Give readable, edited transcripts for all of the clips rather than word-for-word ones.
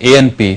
ANP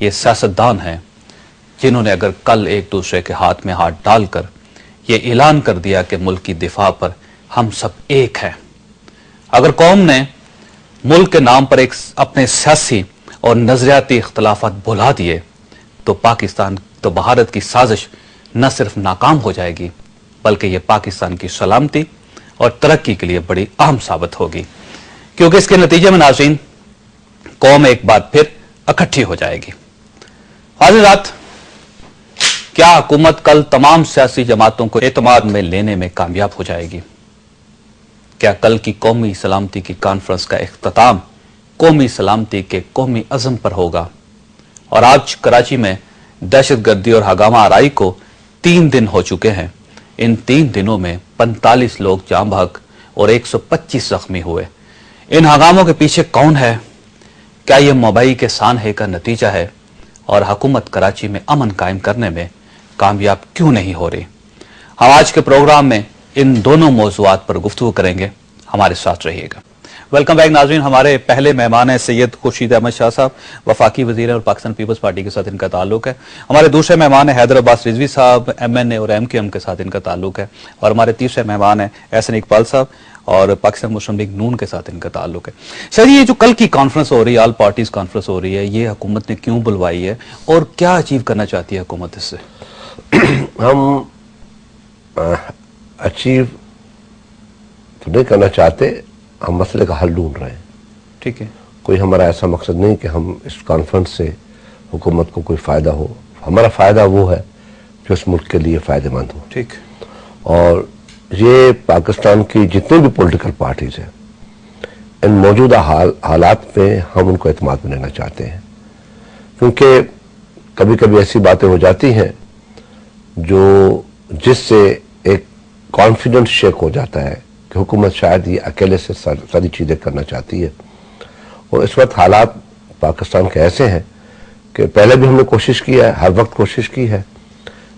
یہ سیاستدان ہیں جنہوں نے اگر کل ایک دوسرے کے ہاتھ میں ہاتھ ڈال کر یہ اعلان کر دیا کہ ملک کی دفاع پر ہم سب ایک ہیں، اگر قوم نے ملک کے نام پر ایک اپنے سیاسی اور نظریاتی اختلافات بھلا دیے تو پاکستان تو بھارت کی سازش نہ صرف ناکام ہو جائے گی بلکہ یہ پاکستان کی سلامتی اور ترقی کے لیے بڑی اہم ثابت ہوگی، کیونکہ اس کے نتیجے میں ناظرین قوم ایک بار پھر اکٹھی ہو جائے گی۔ حضرات، کیا حکومت کل تمام سیاسی جماعتوں کو اعتماد میں لینے میں کامیاب ہو جائے گی؟ کیا کل کی قومی سلامتی کی کانفرنس کا اختتام قومی سلامتی کے قومی عزم پر ہوگا؟ اور آج کراچی میں دہشت گردی اور ہنگامہ آرائی کو 3 دن ہو چکے ہیں۔ ان 3 دنوں میں 45 لوگ جاں بحق اور 125 زخمی ہوئے۔ ان ہنگاموں کے پیچھے کون ہے؟ کیا یہ مبئی کے سانحے کا نتیجہ ہے؟ اور حکومت کراچی میں امن قائم کرنے میں کامیاب کیوں نہیں ہو رہی؟ ہم آج کے پروگرام میں ان دونوں موضوعات پر گفتگو کریں گے، ہمارے ساتھ رہیے گا۔ ویلکم بیک ناظرین، ہمارے پہلے مہمان ہیں سید خورشید احمد شاہ صاحب، وفاقی وزیر اور پاکستان پیپلز پارٹی کے ساتھ ان کا تعلق ہے۔ ہمارے دوسرے مہمان ہیں حیدر عباس رضوی صاحب، MNA اور MQM کے ساتھ ان کا تعلق ہے۔ اور ہمارے تیسرے مہمان ہیں احسن اقبال صاحب اور پاکستان مسلم لیگ نون کے ساتھ ان کا تعلق ہے۔ شاید یہ جو کل کی کانفرنس ہو رہی ہے، آل پارٹیز کانفرنس ہو رہی ہے، یہ حکومت نے کیوں بلوائی ہے اور کیا اچیو کرنا چاہتی ہے حکومت اس سے؟ ہم اچیو تو نہیں کرنا چاہتے، ہم مسئلے کا حل ڈھونڈ رہے ہیں۔ ٹھیک ہے، کوئی ہمارا ایسا مقصد نہیں کہ ہم اس کانفرنس سے حکومت کو کوئی فائدہ ہو۔ ہمارا فائدہ وہ ہے جو اس ملک کے لیے فائدہ مند ہو۔ ٹھیک، اور یہ پاکستان کی جتنے بھی پولیٹیکل پارٹیز ہیں، ان موجودہ حالات میں ہم ان کو اعتماد میں لینا چاہتے ہیں، کیونکہ کبھی کبھی ایسی باتیں ہو جاتی ہیں جس سے ایک کانفیڈنس شیک ہو جاتا ہے کہ حکومت شاید یہ اکیلے سے ساری چیزیں کرنا چاہتی ہے۔ اور اس وقت حالات پاکستان کے ایسے ہیں کہ پہلے بھی ہم نے کوشش کی ہے، ہر وقت کوشش کی ہے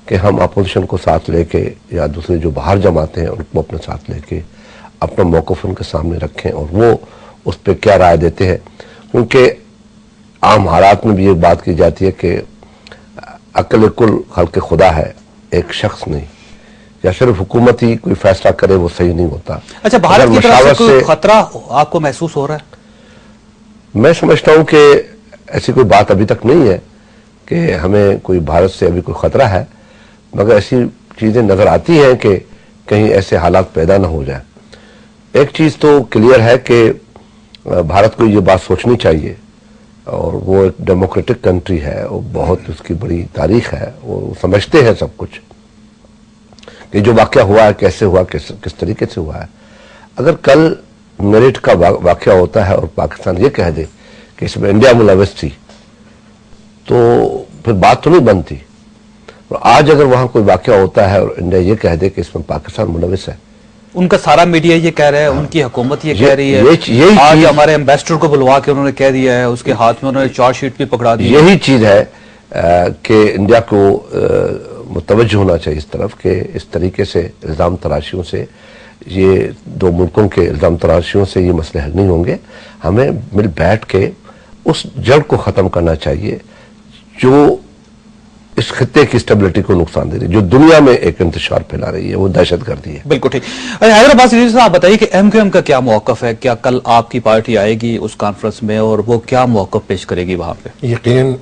کہ ہم اپوزیشن کو ساتھ لے کے یا دوسرے جو باہر جماعتیں ہیں ان کو اپنے ساتھ لے کے اپنا موقف ان کے سامنے رکھیں اور وہ اس پہ کیا رائے دیتے ہیں، کیونکہ عام حالات میں بھی یہ بات کی جاتی ہے کہ عقل کل خلق خدا ہے، ایک شخص نہیں، یا صرف حکومت ہی کوئی فیصلہ کرے وہ صحیح نہیں ہوتا۔ اچھا، بھارت کی طرف سے کوئی خطرہ آپ کو محسوس ہو رہا ہے؟ میں سمجھتا ہوں کہ ایسی کوئی بات ابھی تک نہیں ہے کہ ہمیں کوئی بھارت سے ابھی کوئی خطرہ ہے، مگر ایسی چیزیں نظر آتی ہیں کہ کہیں ایسے حالات پیدا نہ ہو جائیں۔ ایک چیز تو کلیئر ہے کہ بھارت کو یہ بات سوچنی چاہیے، اور وہ ایک ڈیموکریٹک کنٹری ہے، وہ بہت اس کی بڑی تاریخ ہے، وہ سمجھتے ہیں سب کچھ کہ جو واقعہ ہوا ہے کیسے ہوا، کس طریقے سے ہوا ہے۔ اگر کل میرٹ کا واقعہ ہوتا ہے اور پاکستان یہ کہہ دے کہ اس میں انڈیا ملوث تھی تو پھر بات تو نہیں بنتی، اور آج اگر وہاں کوئی واقعہ ہوتا ہے اور انڈیا یہ کہہ دے کہ اس میں پاکستان ملوث ہے، ان کا سارا میڈیا یہ کہہ رہا ہے، ان کی حکومت یہ کہہ رہی ہے، آج ہمارے ایمبیسڈر کو بلوا کے انہوں نے کہہ دیا ہے، اس کے ہاتھ میں انہوں نے چارج شیٹ بھی پکڑا دی۔ یہی چیز ہے کہ انڈیا کو متوجہ ہونا چاہیے اس طرف کہ اس طریقے سے الزام تراشیوں سے، یہ دو ملکوں کے الزام تراشیوں سے یہ مسئلے حل نہیں ہوں گے۔ ہمیں مل بیٹھ کے اس جڑ کو ختم کرنا چاہیے جو اس خطے کی اسٹیبلٹی کو نقصان دے رہی ہے، جو دنیا میں ایک انتشار پھیلا رہی ہے، وہ دہشت گردی ہے۔ بالکل ٹھیک۔ حیدر عباس رضوی صاحب، آپ بتائیے کہ MQM کا کیا موقف ہے؟ کیا کل آپ کی پارٹی آئے گی اس کانفرنس میں اور وہ کیا موقف پیش کرے گی وہاں پہ؟ یقیناً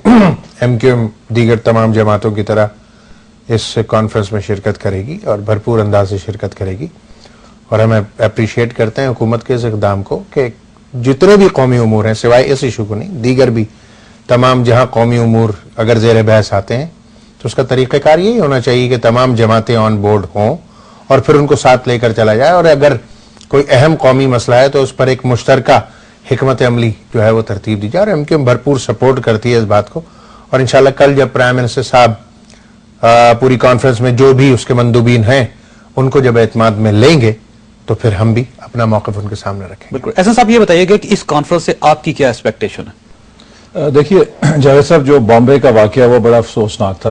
MQM دیگر تمام جماعتوں کی طرح اس کانفرنس میں شرکت کرے گی اور بھرپور انداز سے شرکت کرے گی، اور ہم اپریشیٹ کرتے ہیں حکومت کے اس اقدام کو کہ جتنے بھی قومی امور ہیں، سوائے اس ایشو کو نہیں، دیگر بھی تمام جہاں قومی امور اگر زیر بحث آتے ہیں تو اس کا طریقہ کار یہی ہونا چاہیے کہ تمام جماعتیں آن بورڈ ہوں اور پھر ان کو ساتھ لے کر چلا جائے، اور اگر کوئی اہم قومی مسئلہ ہے تو اس پر ایک مشترکہ حکمت عملی جو ہے وہ ترتیب دی جائے، اور MQM بھرپور سپورٹ کرتی ہے اس بات کو۔ اور انشاءاللہ کل جب پرائم منسٹر صاحب پوری کانفرنس میں جو بھی اس کے مندوبین ہیں ان کو جب اعتماد میں لیں گے تو پھر ہم بھی اپنا موقف ان کے سامنے رکھیں گے۔ بالکل۔ احسن صاحب، یہ بتائیے کہ اس کانفرنس سے آپ کی کیا ایکسپیکٹیشن ہے؟ دیکھیے جاوید صاحب، جو بامبے کا واقعہ وہ بڑا افسوسناک تھا۔